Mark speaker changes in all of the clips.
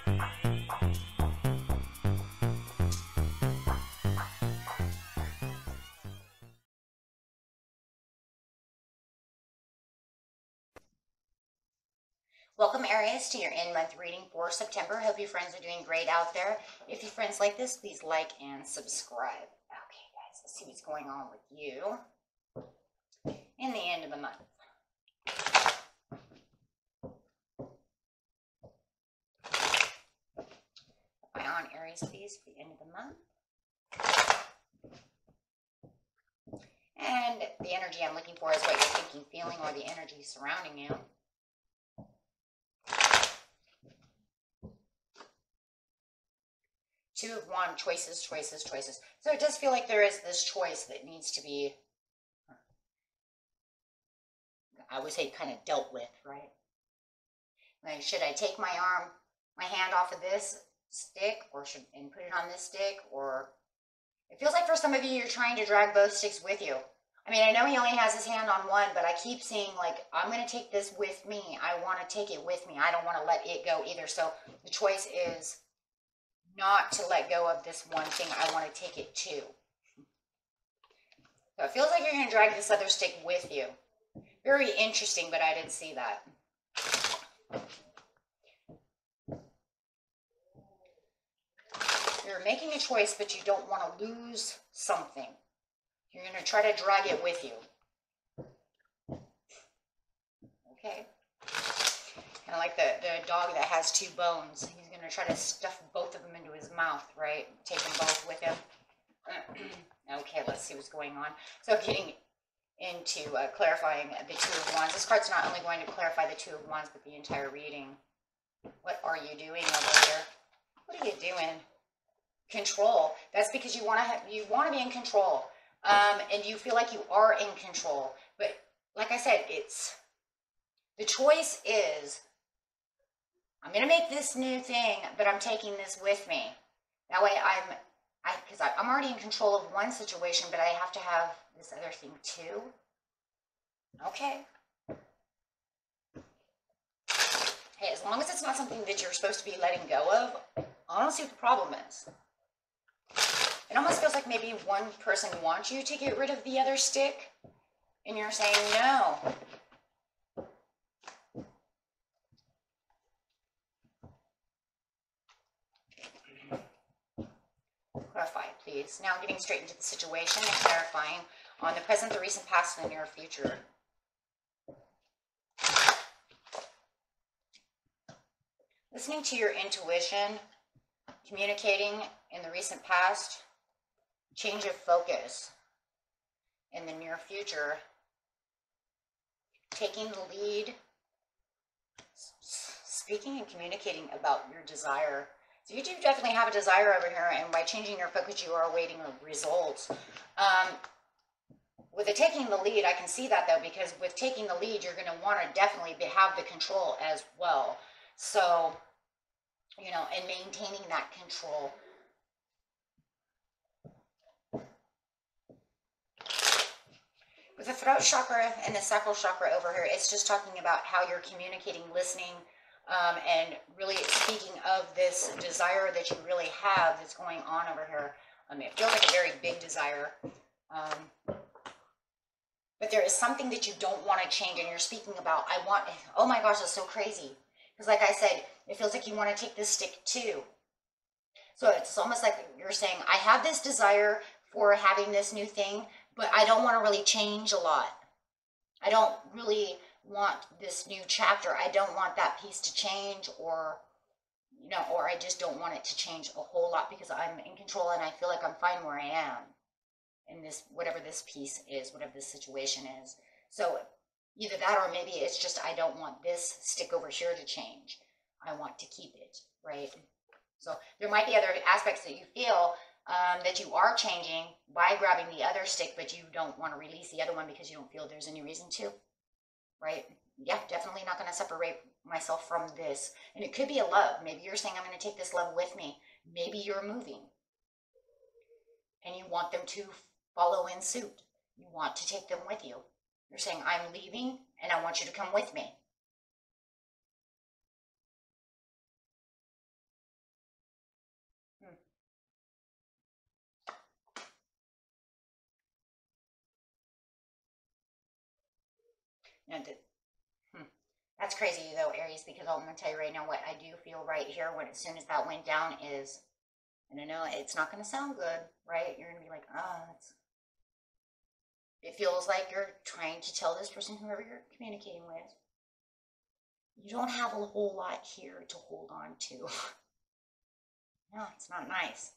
Speaker 1: Welcome, Aries, to your in-month reading for September. Hope you friends are doing great out there. If you friends like this, please like and subscribe. Okay, guys, let's see what's going on with you in the end of the month. Am I on Aries, please, for the end of the month? And the energy I'm looking for is what you're thinking, feeling, or the energy surrounding you. Two of Wands, choices, choices, choices. So it does feel like there is this choice that needs to be, I would say, kind of dealt with, right? Like, should I take my hand off of this stick, or and put it on this stick? Or it feels like for some of you, you're trying to drag both sticks with you. I mean, I know he only has his hand on one, but I keep seeing, like, I'm going to take this with me. I want to take it with me. I don't want to let it go either. So the choice is not to let go of this one thing. I want to take it too. So it feels like you're going to drag this other stick with you. Very interesting, but I didn't see that. You're making a choice, but you don't want to lose something. You're going to try to drag it with you. Okay. Kind of like the dog that has two bones. He's going to try to stuff both of them into his mouth, right? Take them both with him. Okay, let's see what's going on. So getting into clarifying the Two of Wands. This card's not only going to clarify the Two of Wands, but the entire reading. What are you doing over here? What are you doing? Control. That's because you want to be in control. And you feel like you are in control. But like I said, the choice is, I'm going to make this new thing, but I'm taking this with me. That way because I'm already in control of one situation, but I have to have this other thing too. Okay. Hey, as long as it's not something that you're supposed to be letting go of, I don't see what the problem is. It almost feels like maybe one person wants you to get rid of the other stick, and you're saying no. Clarify, please. Now getting straight into the situation and clarifying on the present, the recent past, and the near future. Listening to your intuition, communicating in the recent past, change of focus in the near future, taking the lead, speaking and communicating about your desire. So you do definitely have a desire over here, and by changing your focus, you are awaiting results. With the taking the lead, I can see that though, because with taking the lead, you're going to want to definitely have the control as well. So, you know, and maintaining that control. With the throat chakra and the sacral chakra over here, it's just talking about how you're communicating, listening, and really speaking of this desire that you really have that's going on over here. It feels like a very big desire. But there is something that you don't want to change, and you're speaking about, oh my gosh, that's so crazy. Because like I said, it feels like you want to take this stick too. So it's almost like you're saying, I have this desire for having this new thing, but I don't want to really change a lot. I don't really want this new chapter. I don't want that piece to change, or, you know, or I just don't want it to change a whole lot because I'm in control and I feel like I'm fine where I am in this, whatever this piece is, whatever this situation is. So either that, or maybe it's just, I don't want this stick over here to change. I want to keep it, right? So there might be other aspects that you feel that you are changing by grabbing the other stick, but you don't want to release the other one because you don't feel there's any reason to, right? Yeah, definitely not going to separate myself from this. And it could be a love. Maybe you're saying, I'm going to take this love with me. Maybe you're moving and you want them to follow in suit. You want to take them with you. You're saying, I'm leaving and I want you to come with me. And that's crazy though, Aries, because I'm going to tell you right now what I do feel right here when as soon as that went down is, and I know it's not going to sound good, right? You're going to be like, oh, it feels like you're trying to tell this person, whoever you're communicating with, you don't have a whole lot here to hold on to. No, it's not nice.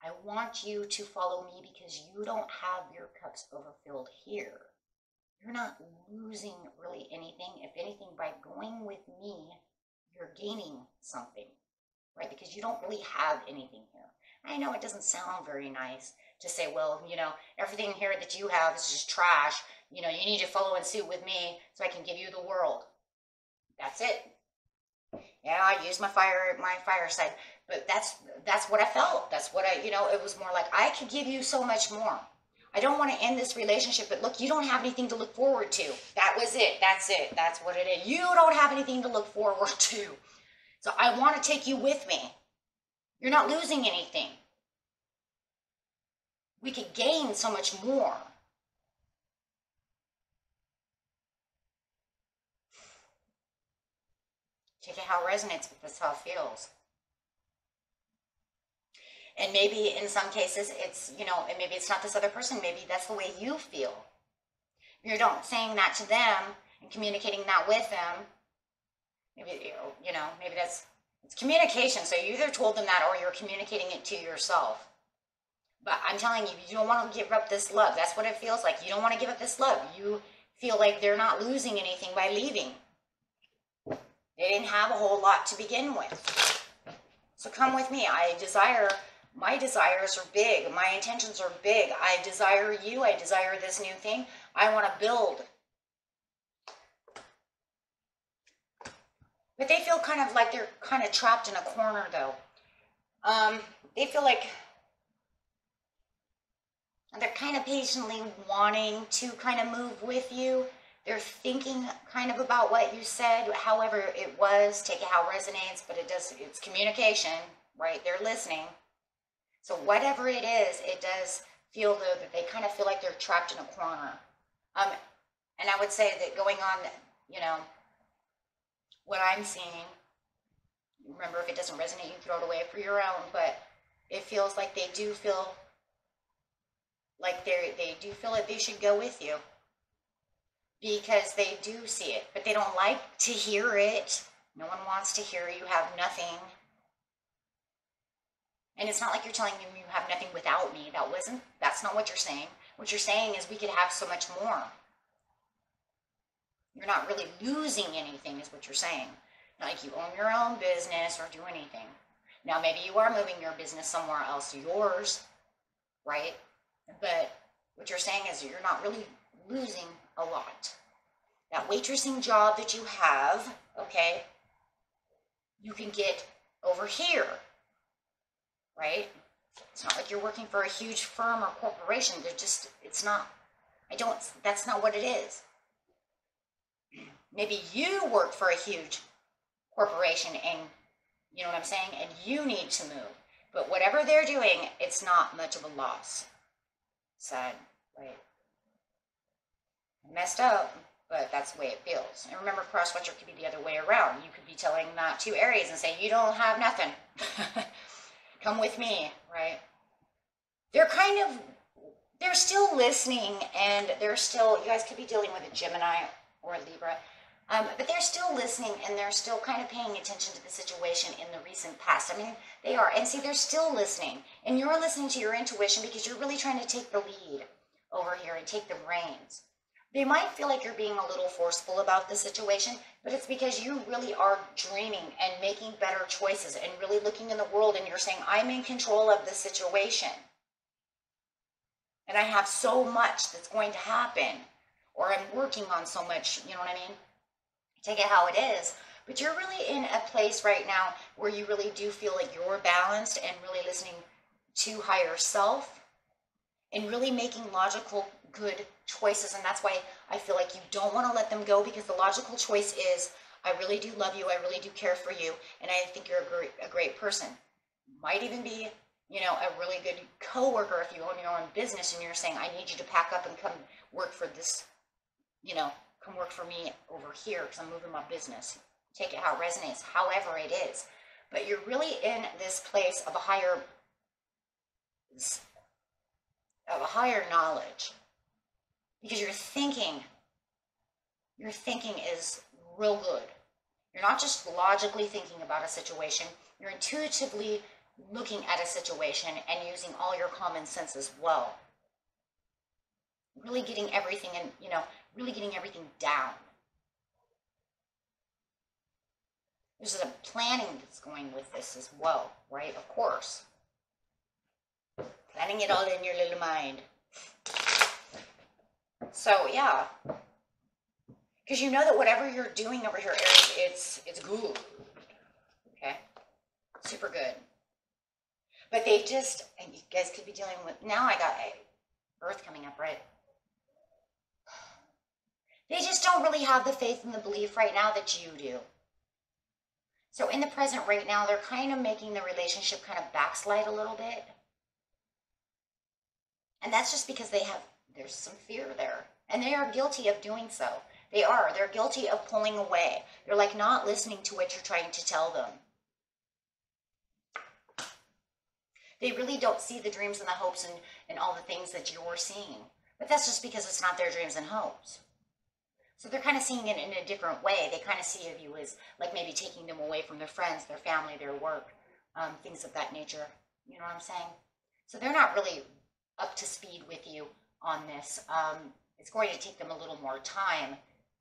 Speaker 1: I want you to follow me because you don't have your cups overfilled here. You're not losing really anything. If anything, by going with me, you're gaining something, right? Because you don't really have anything here. I know it doesn't sound very nice to say, well, you know, everything here that you have is just trash. You know, you need to follow in suit with me so I can give you the world. That's it. Yeah, I use my fire side, but that's what I felt. That's what I, you know, it was more like I could give you so much more. I don't want to end this relationship, but look, you don't have anything to look forward to. That was it. That's it. That's what it is. You don't have anything to look forward to. So I want to take you with me. You're not losing anything. We could gain so much more. Take it how it resonates, but that's how it feels. And maybe in some cases it's, you know, and maybe it's not this other person. Maybe that's the way you feel. You're not saying that to them and communicating that with them. Maybe, you know, maybe it's communication. So you either told them that or you're communicating it to yourself. But I'm telling you, you don't want to give up this love. That's what it feels like. You don't want to give up this love. You feel like they're not losing anything by leaving. They didn't have a whole lot to begin with. So come with me. My desires are big. My intentions are big. I desire you. I desire this new thing. I want to build. But they feel kind of like they're kind of trapped in a corner, though. They feel like they're kind of patiently wanting to kind of move with you. They're thinking kind of about what you said, however it was, take it how it resonates, but it's communication, right? They're listening. So whatever it is, it does feel though that they kind of feel like they're trapped in a corner. And I would say that going on, you know, what I'm seeing, remember if it doesn't resonate, you can throw it away for your own, but it feels like they do feel like they do feel like they should go with you because they do see it, but they don't like to hear it. No one wants to hear you have nothing. And it's not like you're telling them you have nothing without me. That's not what you're saying. What you're saying is we could have so much more. You're not really losing anything is what you're saying. Not like you own your own business or do anything. Now maybe you are moving your business somewhere else, yours, right? But what you're saying is you're not really losing a lot. That waitressing job that you have, okay, you can get over here, right? It's not like you're working for a huge firm or corporation. That's not what it is. Maybe you work for a huge corporation and, you know what I'm saying, and you need to move. But whatever they're doing, it's not much of a loss. Sad, right? Messed up, but that's the way it feels. And remember, cross-watcher could be the other way around. You could be telling that to Aries and say, you don't have nothing. Come with me, right? They're still listening, and you guys could be dealing with a Gemini or a Libra, but they're still listening, and they're still kind of paying attention to the situation in the recent past. I mean, they are, and see, they're still listening, and you're listening to your intuition because you're really trying to take the lead over here and take the reins. They might feel like you're being a little forceful about the situation, but it's because you really are dreaming and making better choices and really looking in the world, and you're saying, I'm in control of the situation. And I have so much that's going to happen, or I'm working on so much, you know what I mean? Take it how it is. But you're really in a place right now where you really do feel like you're balanced and really listening to higher self and really making logical, good choices. And that's why I feel like you don't want to let them go, because the logical choice is, I really do love you, I really do care for you, and I think you're a great person. Might even be, you know, a really good coworker if you own your own business and you're saying, I need you to pack up and come work for this, you know, come work for me over here because I'm moving my business. Take it how it resonates, however it is. But you're really in this place of a higher knowledge, because your thinking is real good. You're not just logically thinking about a situation, you're intuitively looking at a situation and using all your common sense as well. Really getting everything in, really getting everything down. There's a planning that's going with this as well, right? Of course. Planning it all in your little mind. So, yeah. Because you know that whatever you're doing over here, Aries, it's good. Okay? Super good. But they just, and you guys could be dealing with, now I got Earth coming up, right? They just don't really have the faith and the belief right now that you do. So in the present right now, they're kind of making the relationship kind of backslide a little bit. And that's just because there's some fear there. And they are guilty of doing so. They're guilty of pulling away. They're like not listening to what you're trying to tell them. They really don't see the dreams and the hopes and all the things that you're seeing. But that's just because it's not their dreams and hopes. So they're kind of seeing it in a different way. They kind of see you as like maybe taking them away from their friends, their family, their work, things of that nature. You know what I'm saying? So they're not really up to speed with you on this. It's going to take them a little more time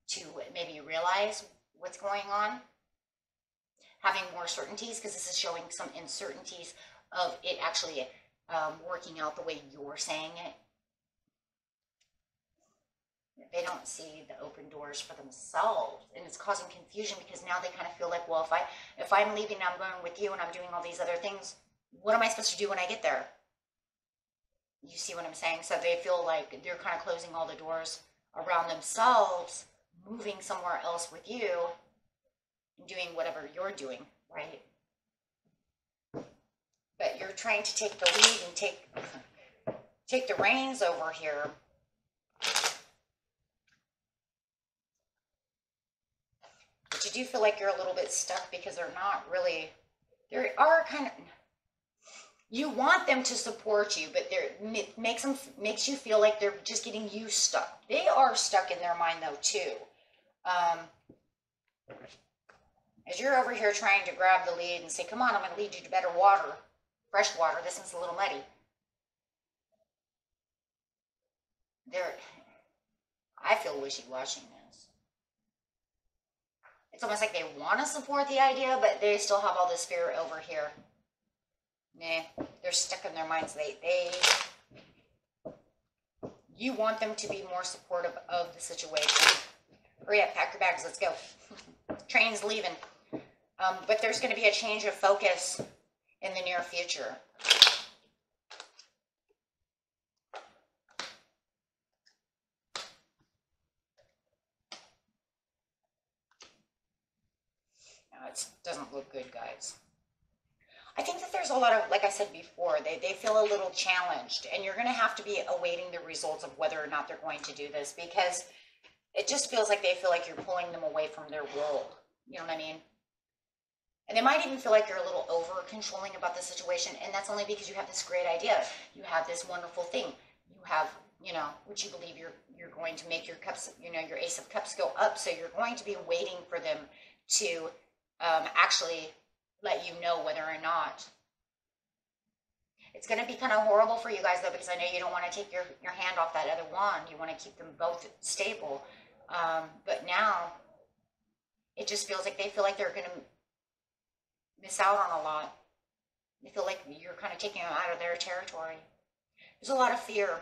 Speaker 1: to maybe realize what's going on. Having more certainties, because this is showing some uncertainties of it actually working out the way you're saying it. They don't see the open doors for themselves, and it's causing confusion because now they kind of feel like, well, if I'm leaving and I'm going with you and I'm doing all these other things, what am I supposed to do when I get there? You see what I'm saying? So they feel like they're kind of closing all the doors around themselves, moving somewhere else with you, and doing whatever you're doing, right? But you're trying to take the lead and take the reins over here. But you do feel like you're a little bit stuck because they're not really, they are kind of, you want them to support you, but it makes you feel like they're just getting you stuck. They are stuck in their mind though too. As you're over here trying to grab the lead and say, come on, I'm going to lead you to better water, fresh water. This one's a little muddy. I feel wishy-washy in this. It's almost like they want to support the idea, but they still have all this fear over here. Nah, they're stuck in their minds. You want them to be more supportive of the situation. Hurry up, pack your bags, let's go. Train's leaving. But there's going to be a change of focus in the near future. No, it doesn't look good, guys. I think that there's a lot of, like I said before, they feel a little challenged, and you're going to have to be awaiting the results of whether or not they're going to do this, because it just feels like they feel like you're pulling them away from their world. You know what I mean? And they might even feel like you're a little over-controlling about the situation, and that's only because you have this great idea. You have this wonderful thing. You have, what you believe you're going to make your cups, your Ace of Cups go up, so you're going to be waiting for them to actually let you know whether or not. It's going to be kind of horrible for you guys, though, because I know you don't want to take your hand off that other wand. You want to keep them both stable. But now, it just feels like they feel like they're going to miss out on a lot. They feel like you're kind of taking them out of their territory. There's a lot of fear.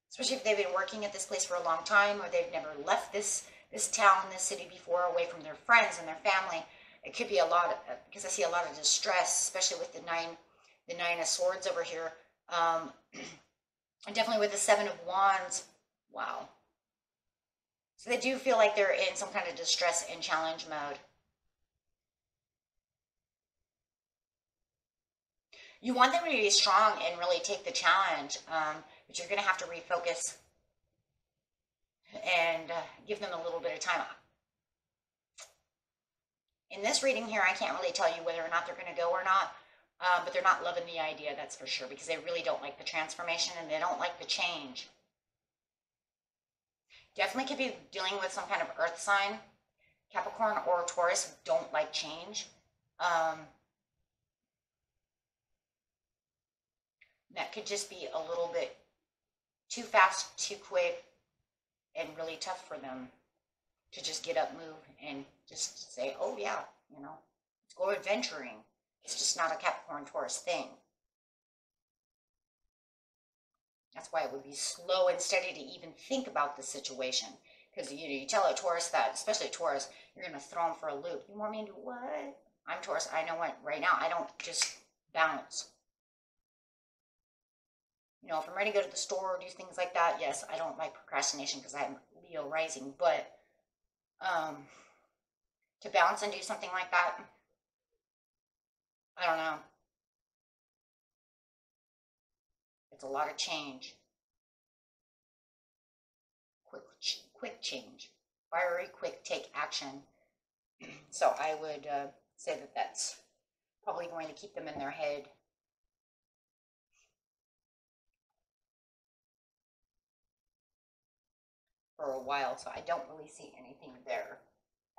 Speaker 1: Especially if they've been working at this place for a long time, or they've never left this town, this city before, away from their friends and their family. It could be a lot, because I see a lot of distress, especially with the nine of Swords over here. And definitely with the Seven of Wands. Wow. So they do feel like they're in some kind of distress and challenge mode. You want them to be strong and really take the challenge, but you're going to have to refocus. and give them a little bit of time. In this reading here, I can't really tell you whether or not they're going to go or not, but they're not loving the idea, that's for sure, because they really don't like the transformation and they don't like the change. Definitely could be dealing with some kind of earth sign. Capricorn or Taurus don't like change. That could just be a little bit too fast, too quick, and really tough for them to just get up, move, and just say, oh yeah, you know, let's go adventuring. It's just not a Capricorn Taurus thing. That's why it would be slow and steady to even think about the situation. Because you tell a Taurus that, especially a Taurus, you're going to throw them for a loop. You want me to do what? I'm Taurus. I know what, right now, I don't just bounce. You know, if I'm ready to go to the store or do things like that, yes, I don't like procrastination because I'm Leo rising. But to bounce and do something like that, I don't know. It's a lot of change. Quick change. Fiery, quick, take action. So I would say that that's probably going to keep them in their head. For a while, so I don't really see anything there.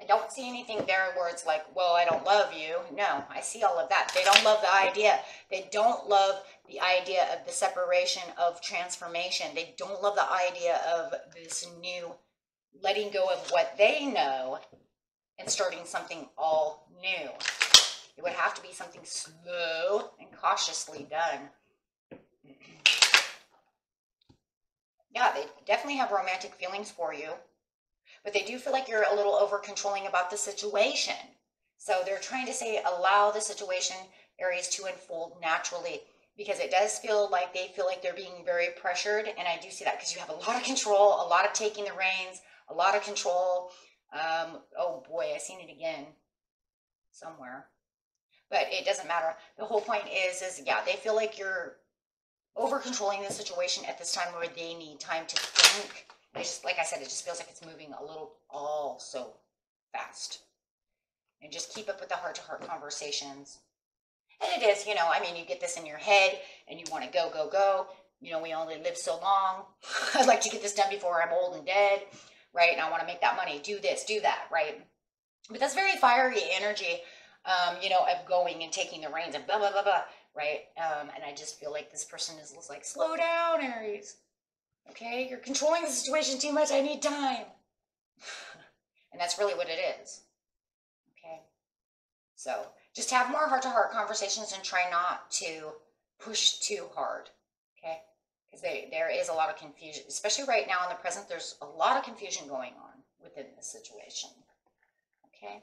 Speaker 1: I don't see anything there where it's like, well, I don't love you. No, I see all of that. They don't love the idea. They don't love the idea of the separation, of transformation. They don't love the idea of this new letting go of what they know and starting something all new. It would have to be something slow and cautiously done. Yeah, they definitely have romantic feelings for you, but they do feel like you're a little over controlling about the situation. So they're trying to say, allow the situation, Aries, to unfold naturally, because it does feel like they feel like they're being very pressured. And I do see that because you have a lot of control, a lot of taking the reins, a lot of control. Oh boy, I seen it again somewhere, but it doesn't matter. The whole point is yeah, they feel like you're over controlling the situation at this time where they need time to think. Just, like I said, it just feels like it's moving a little all so fast. And just keep up with the heart-to-heart conversations. And it is, you know, I mean, you get this in your head and you want to go, go, go. You know, we only live so long. I'd like to get this done before I'm old and dead, right? And I want to make that money, do this, do that, right? But that's very fiery energy, you know, of going and taking the reins and blah, blah, blah, blah. Right? And I just feel like this person is like, slow down, Aries. Okay? You're controlling the situation too much. I need time. And that's really what it is. Okay? So just have more heart-to-heart conversations and try not to push too hard. Okay? Because there is a lot of confusion. Especially right now in the present, there's a lot of confusion going on within this situation. Okay?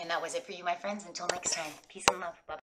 Speaker 1: And that was it for you, my friends. Until next time. Peace and love. Bye-bye.